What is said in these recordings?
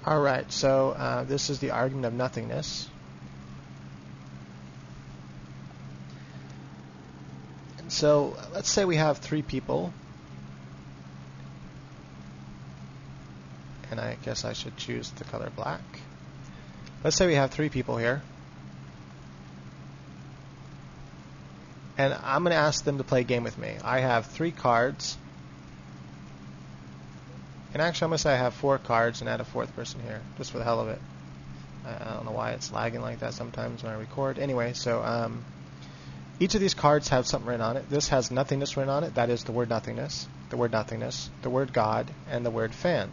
All right, so this is the argument of nothingness. And so let's say we have three people, and I guess I should choose the color black. Let's say we have three people here, and I'm going to ask them to play a game with me. I have 3 cards. And actually, I'm going to say I have 4 cards and add a 4th person here, just for the hell of it. I don't know why it's lagging like that sometimes when I record. Anyway, so each of these cards have something written on it. This has nothingness written on it. That is the word nothingness, the word God, and the word fan.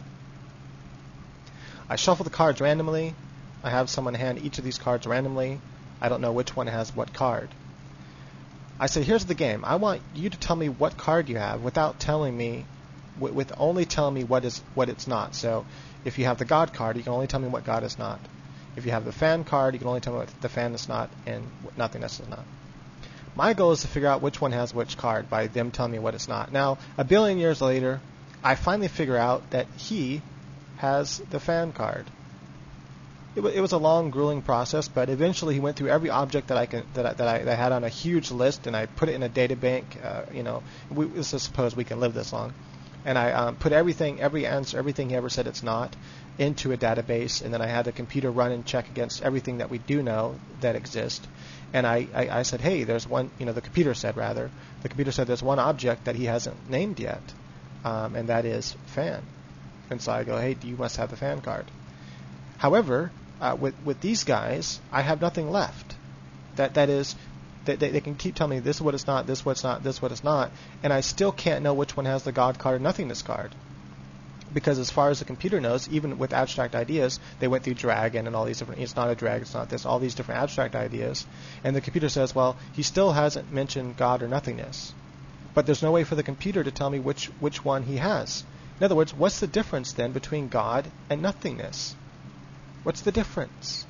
I shuffle the cards randomly. I have someone hand each of these cards randomly. I don't know which one has what card. I say, here's the game. I want you to tell me what card you have without telling me, with only telling me what it's not. So if you have the God card, you can only tell me what God is not. If you have the fan card, you can only tell me what the fan is not and what nothingness is not. My goal is to figure out which one has which card by them telling me what it's not. Now, 1 billion years later, I finally figure out that he has the fan card. It was a long, grueling process, but eventually he went through every object that I had on a huge list, and I put it in a data bank. Let's just suppose we can live this long. And I put everything, every answer, everything he ever said it's not, into a database, and then I had the computer run and check against everything that we do know that exists. And I said, hey, there's one, the computer said there's one object that he hasn't named yet, and that is fan. And so I go, hey, you must have the fan card. However, with these guys, I have nothing left. That is, they can keep telling me this is what it's not, this is what it's not, this is what it's not, and I still can't know which one has the God card or nothingness card. Because as far as the computer knows, even with abstract ideas, they went through dragon and all these different, it's not a drag, it's not this, all these different abstract ideas, and the computer says, well, he still hasn't mentioned God or nothingness. But there's no way for the computer to tell me which one he has. In other words, what's the difference then between God and nothingness? What's the difference?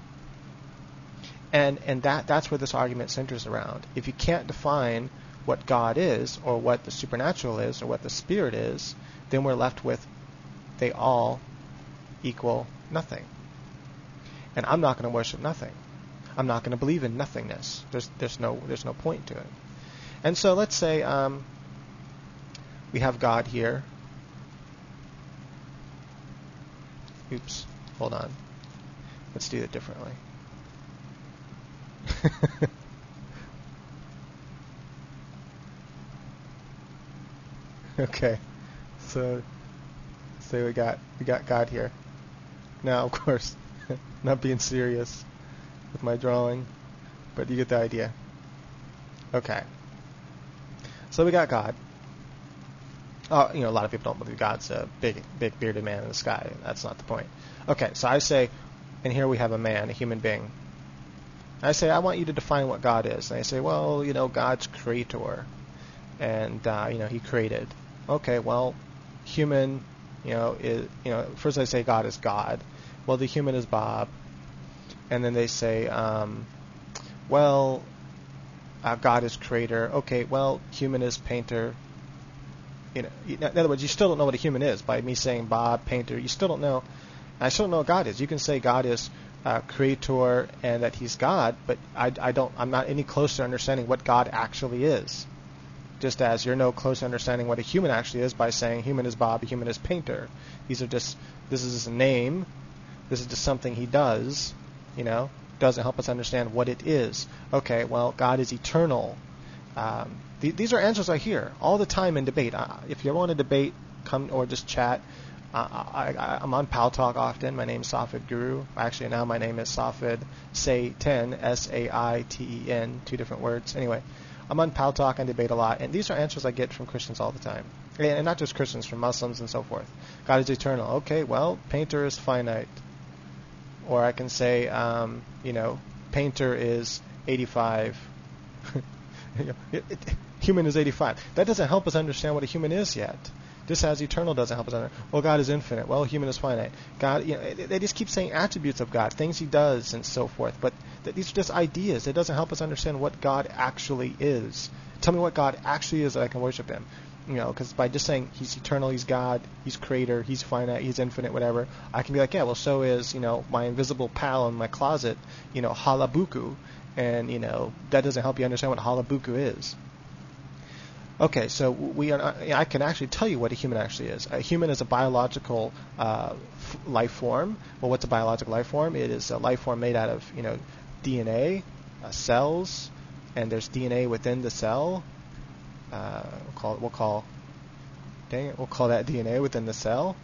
And that's where this argument centers around. If you can't define what God is, or what the supernatural is, or what the spirit is, then we're left with they all equal nothing. And I'm not going to worship nothing. I'm not going to believe in nothingness. There's no point to it. And so let's say we have God here. Oops, hold on. Let's do it differently. Okay, so say we got God here. Now, of course, not being serious with my drawing, but you get the idea. Okay, so we got God. Oh, a lot of people don't believe God's a big bearded man in the sky. That's not the point. Okay, so I say, and here we have a man, a human being. I say, I want you to define what God is. And they say, well, God's creator, and he created. Okay, well, human, is, first I say God is God. Well, the human is Bob, and then they say, God is creator. Okay, well, human is painter. In other words, you still don't know what a human is by me saying Bob, painter. You still don't know. I still don't know what God is. You can say God is creator and that he's God, but I'm not any closer to understanding what God actually is. Just as you're no closer to understanding what a human actually is by saying human is Bob, a human is painter. This is a name. This is just something he does. Doesn't help us understand what it is. Okay, well, God is eternal. These are answers I hear all the time in debate. If you ever want to debate, come or just chat. I'm on Pal Talk often. My name is Safid Guru. Actually, now my name is Safid Saiten, S-A-I-T-E-N, 2 different words. Anyway, I'm on Pal Talk and debate a lot, and these are answers I get from Christians all the time. And not just Christians, from Muslims and so forth. God is eternal. Okay, well, painter is finite. Or I can say, painter is 85. Human is 85. That doesn't help us understand what a human is yet. Just as eternal doesn't help us understand. Well, God is infinite. Well, human is finite. God, they just keep saying attributes of God, things he does and so forth. But these are just ideas. It doesn't help us understand what God actually is. Tell me what God actually is that I can worship him. because by just saying he's eternal, he's God, he's creator, he's finite, he's infinite, whatever, I can be like, yeah, well, so is, my invisible pal in my closet, halabuku, and, that doesn't help you understand what halabuku is. Okay, so I can actually tell you what a human actually is. A human is a biological life form. Well, what's a biological life form? It is a life form made out of, DNA, cells, and there's DNA within the cell. We'll call that DNA within the cell.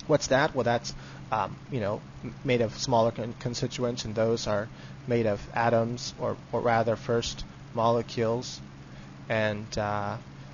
What's that? Well, that's made of smaller constituents, and those are made of atoms, or rather first molecules, and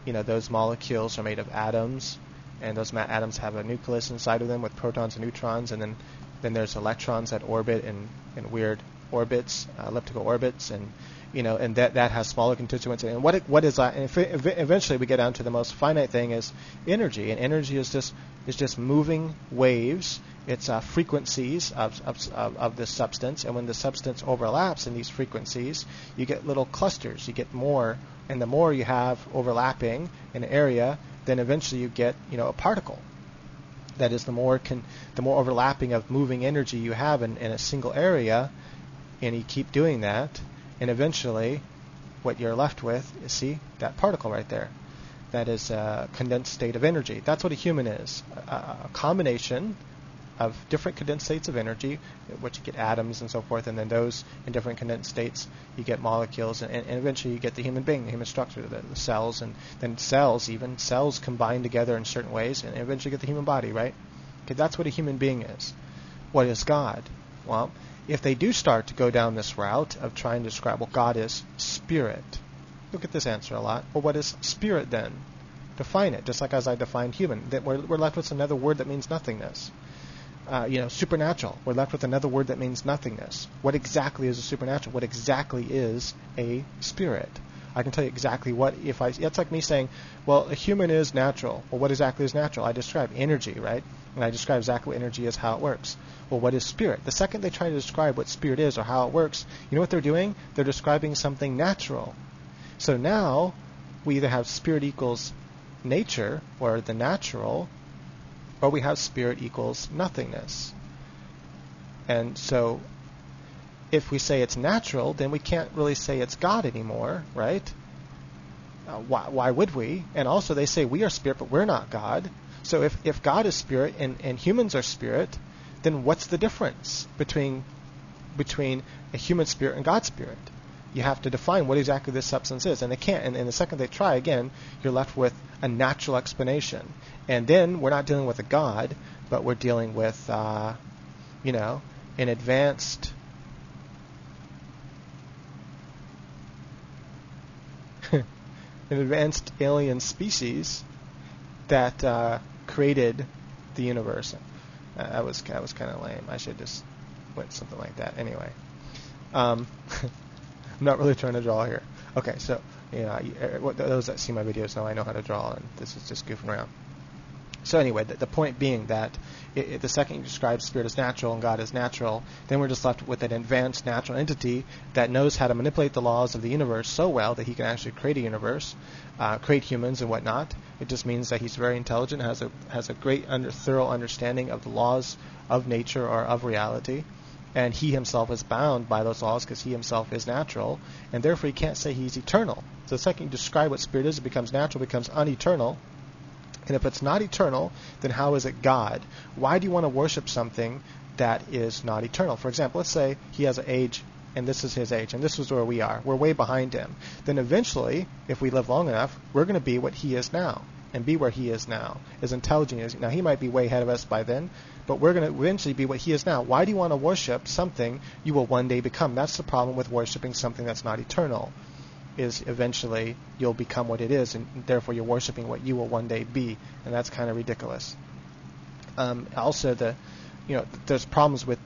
those molecules are made of atoms, and those atoms have a nucleus inside of them with protons and neutrons, and then there's electrons that orbit in weird orbits, elliptical orbits, and and that has smaller constituents. And what is that? And eventually we get down to the most finite thing is energy, and energy is just moving waves. It's frequencies of this substance, and when the substance overlaps in these frequencies, you get little clusters. You get more, and the more you have overlapping in an area, then eventually you get a particle. That is, the more overlapping of moving energy you have in a single area, and you keep doing that, and eventually what you're left with is, see, that particle right there. That is a condensed state of energy. That's what a human is, a combination of different condensed states of energy, which you get atoms and so forth, and then those in different condensed states you get molecules, and eventually you get the human being, the human structure, the cells, and then cells combine together in certain ways, and eventually you get the human body, right? Okay, that's what a human being is. What is God? Well, if they do start to go down this route of trying to describe, well, God is spirit. Look at this answer a lot. Well, what is spirit then? Define it, just like as I defined human. That we're left with another word that means nothingness. Supernatural. We're left with another word that means nothingness. What exactly is a supernatural? What exactly is a spirit? I can tell you exactly what, it's like me saying, well, a human is natural. Well, what exactly is natural? I describe energy, right? And I describe exactly what energy is, how it works. Well, what is spirit? The second they try to describe what spirit is or how it works, you know what they're doing? They're describing something natural. So now, we either have spirit equals nature, or the natural, or we have spirit equals nothingness. And so, if we say it's natural, then we can't really say it's God anymore, right? Why would we? And also they say we are spirit, but we're not God. So if God is spirit and humans are spirit, then what's the difference between a human spirit and God's spirit? You have to define what exactly this substance is, and they can't. And the second they try again, you're left with a natural explanation. And then we're not dealing with a God, but we're dealing with, an advanced alien species that created the universe. That was kind of lame. I should just went something like that. Anyway, I'm not really trying to draw here. Okay, so those that see my videos know I know how to draw, and this is just goofing around. So anyway, the point being that the second you describe spirit as natural and God as natural, then we're just left with an advanced natural entity that knows how to manipulate the laws of the universe so well that he can actually create a universe, create humans and whatnot. It just means that he's very intelligent, has a great thorough understanding of the laws of nature or of reality, and he himself is bound by those laws because he himself is natural, and therefore he can't say he's eternal. So the second you describe what spirit is, it becomes natural, it becomes uneternal. And if it's not eternal, then how is it God? Why do you want to worship something that is not eternal? For example, let's say he has an age, and this is his age, and this is where we are. We're way behind him. Then eventually, if we live long enough, we're going to be what he is now, and be where he is now, as intelligent as now. He might be way ahead of us by then, but we're going to eventually be what he is now. Why do you want to worship something you will one day become? That's the problem with worshiping something that's not eternal. Is eventually you'll become what it is, and therefore you're worshiping what you will one day be, and that's kind of ridiculous. Also, there's problems with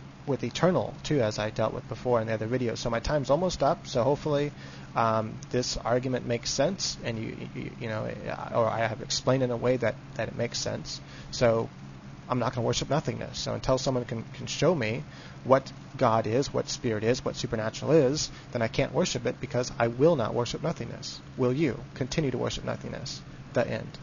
eternal too, as I dealt with before in the other videos. So my time's almost up. So hopefully this argument makes sense, and or I have explained it in a way that it makes sense. So I'm not going to worship nothingness. So until someone can show me what God is, what spirit is, what supernatural is, then I can't worship it because I will not worship nothingness. Will you continue to worship nothingness? the end.